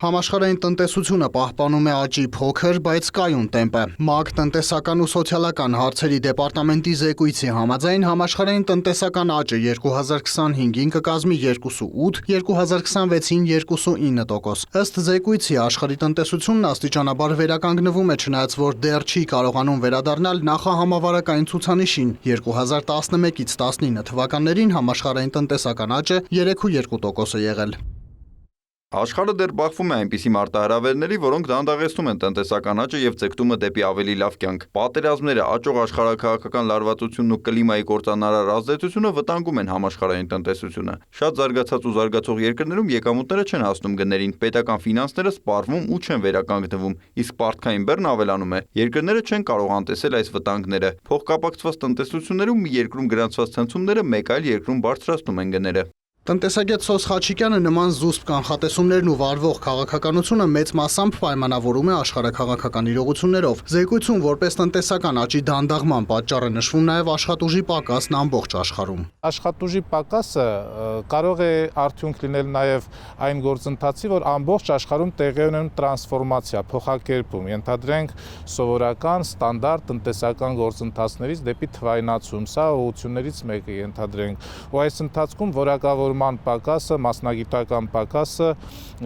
Համաշխարհային տնտեսությունը պահպանում է աճի փոքր, բայց կայուն տեմպը։ ՄԱԿ տնտեսական ու սոցիալական հարցերի դեպարտամենտի զեկույցի համաձայն համաշխարհային տնտեսական աճը 2025-ին կկազմի 2,8, 2026-ին 2,9%։ Ըստ զեկույցի աշխարհի տնտեսությունն աստիճանաբար վերականգնվում է, չնայած որ դեռ չի կարողանում վերադառնալ նախահամավարակային ցուցանիշին։ 2011-ից 19 թվականներին համաշխարհային տնտեսական աճը 3,2% է եղել։ Աշխարհը դեռ բախվում է այնպիսի մարտահրավերների, որոնք դանդաղեցնում են տնտեսական աճը եւ ձգտումը դեպի ավելի լավ կյանք։ Պատերազմները, աճող աշխարհաքաղաքական լարվածությունն ու կլիմայի կործանարար ազդեցությունը վտանգում են համաշխարհային տնտեսությունը։ Շատ զարգացած ու զարգացող երկրներում եկամուտները չեն հասնում գներին, պետական ֆինանսները սպառվում ու չեն վերականգնվում, իսկ պարտքային բեռն ավելանում է։ Երկրները չեն կարող անտեսել այս վտանգները։ Փոխկապակցված տնտեսություններում մի երկրում գրանցված ցնցումները մեկ այլ երկրում բարձրացնում են գները։ Տնտեսագետ Սոս Խաչիկյանը նման զուսպ կանխատեսումներն ու վարվող քաղաքականությունը մեծ մասամբ պայմանավորում է աշխարհաքաղաքական իրողություններով։ Զեկույցում որպես տնտեսական աճի դանդաղման պատճառ է նշվում նաև աշխատուժի պակասն ամբողջ աշխարհում։ Աշխատուժի պակասը կարող է արդյունք լինել նաև այն գործընթացի, որ ամբողջ աշխարհում տեղի ունեն տրանսֆորմացիա, փոխակերպում, ենթադրենք սովորական ստանդարտ տնտեսական գործընթացներից դեպի թվայնացում, սա ուղղություններից մեկը ենթադրենք, ու այս ընթացքում որակավորման պակասը, մասնագիտական պակասը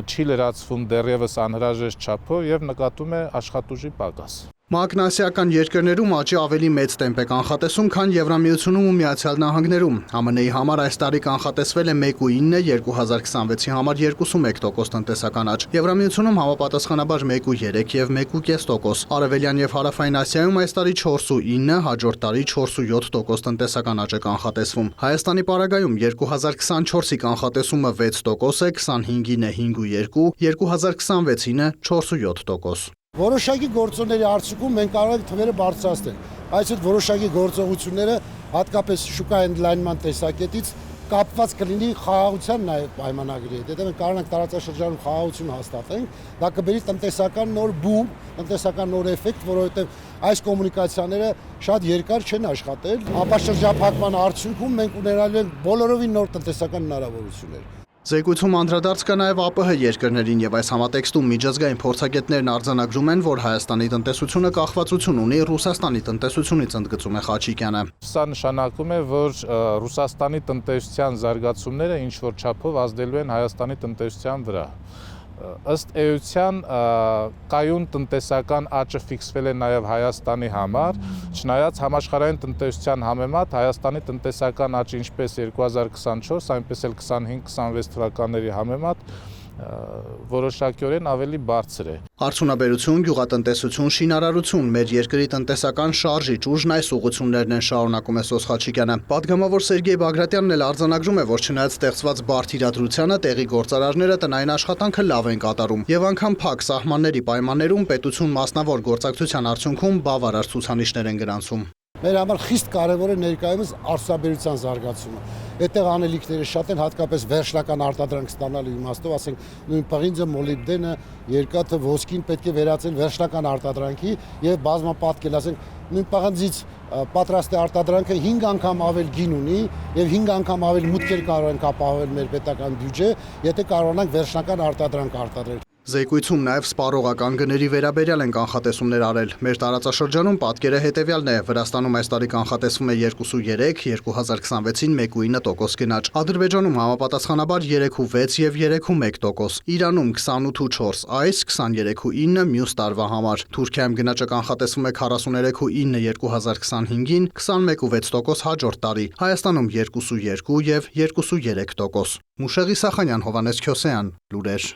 չի լրացվում դեռևս անհրաժեշտ չափով եւ նկատում է աշխատուժի պակաս։ ՄԱԿ-ն ասիական երկրներում աճի ավելի մեծ տեմպ է կանխատեսում, քան Եվրամիությունում ու Միացյալ Նահանգներում։ ԱՄՆ-ի համար այս տարի կանխատեսվել է 1,9, 2026-ի համար 2,1% տնտեսական աճ։ Եվրամիությունում համապատասխանաբար 1,3 եւ 1,5%։ Արևելյան եւ Հարավային Ասիայում այս տարի 4,9, հաջորդ տարի 4,7% տնտեսական աճ է կանխատեսվում։ Հայաստանի պարագայում 2024-ի կանխատեսումը 6% է, 25-ին է 5,2, 2026-ին է 4,7%։ Որոշակի գործոնների արդյունքում մենք կարող ենք թվերը բարձրացնել, բայց այդ որոշակի գործողությունները հատկապես շուկայի ընդլայնման տեսակետից կապված կլինի խաղաղության նաև պայմանագրի հետ։ Եթե մենք կարող ենք տարածաշրջանում խաղաղություն հաստատենք, դա կբերի տնտեսական նոր բում, տնտեսական նոր էֆեկտ, որովհետև այս կոմունիկացիաները շատ երկար չեն աշխատել։ Ապաշրջափակման արդյունքում մենք ունենալու ենք բոլորովին նոր տնտեսական հնարավորություններ։ Զեկույցում անդրադարձ կա նաև ԱՊՀ երկրներին եւ այս համատեքստում միջազգային փորձագետներն արձանագրում են, որ Հայաստանի տնտեսությունը կախվածություն ունի Ռուսաստանի տնտեսությունից, ընդգծում է Խաչիկյանը։ Սա նշանակում է, որ Ռուսաստանի տնտեսության զարգացումները ինչ որ չափով ազդելու են Հայաստանի տնտեսության վրա։ Ըստ էության կայուն տնտեսական աճը ֆիքսվել է նաև Հայաստանի համար, չնայած համաշխարհային տնտեսության համեմատ Հայաստանի տնտեսական աճը ինչպես 2024, այնպես էլ 25-26 թվականների համեմատ որոշակիորեն ավելի բարձր է։ Արդյունաբերություն, գյուղատնտեսություն, շինարարություն մեր երկրի տնտեսական շարժի ճուժն այս ուղղություններն են, շարունակում է Սոս Խաչիկյանը։ Պատգամավոր Սերգեյ Բագրատյանն էլ արձանագրում է, որ չնայած ստեղծված բարդ իրադրությանը տեղի գործարարները տնային աշխատանքը լավ են կատարում եւ անգամ փակ սահմանների պայմաններում պետություն մասնավոր գործակցության արդյունքում բավարար ցուցանիշներ են գրանցում։ Մեր համար խիստ կարևոր է ներկայումս արտադրության զարգացումը։ Այդտեղ անելիքները շատ են, հատկապես վերջնական արտադրանք ստանալու իմաստով, ասենք նույն պղինձը, մոլիբդենը, երկաթը, ոսկին պետք է վերածել վերջնական արտադրանքի եւ բազմապատկել, ասենք նույն պղնձից պատրաստի արտադրանքը 5 անգամ ավել գին ունի եւ 5 անգամ ավել մուտքեր կարող ենք ապահովել մեր պետական բյուջե, եթե կարողանանք վերջնական արտադրանք արտադրել։ Զեկույցում նաև սպառողական գների վերաբերյալ են կանխատեսումներ արել։ Մեր տարածաշրջանում պատկերը հետևյալն է. Վրաստանում այս տարի կանխատեսվում է 2,3, 2026-ին 1,9% գնաճ։ Ադրբեջանում համապատասխանաբար 3,6 եւ 3,1%։ Իրանում 28,4 այս, 23,9 մյուս տարվա համար։ Թուրքիայում գնաճը կանխատեսվում է 43,9 2025-ին, 21,6% հաջորդ տարի։ Հայաստանում 2,2 եւ 2,3%։ Մուշեղի Սախանյան, Հովանես Քյոսեյան, լուրեր։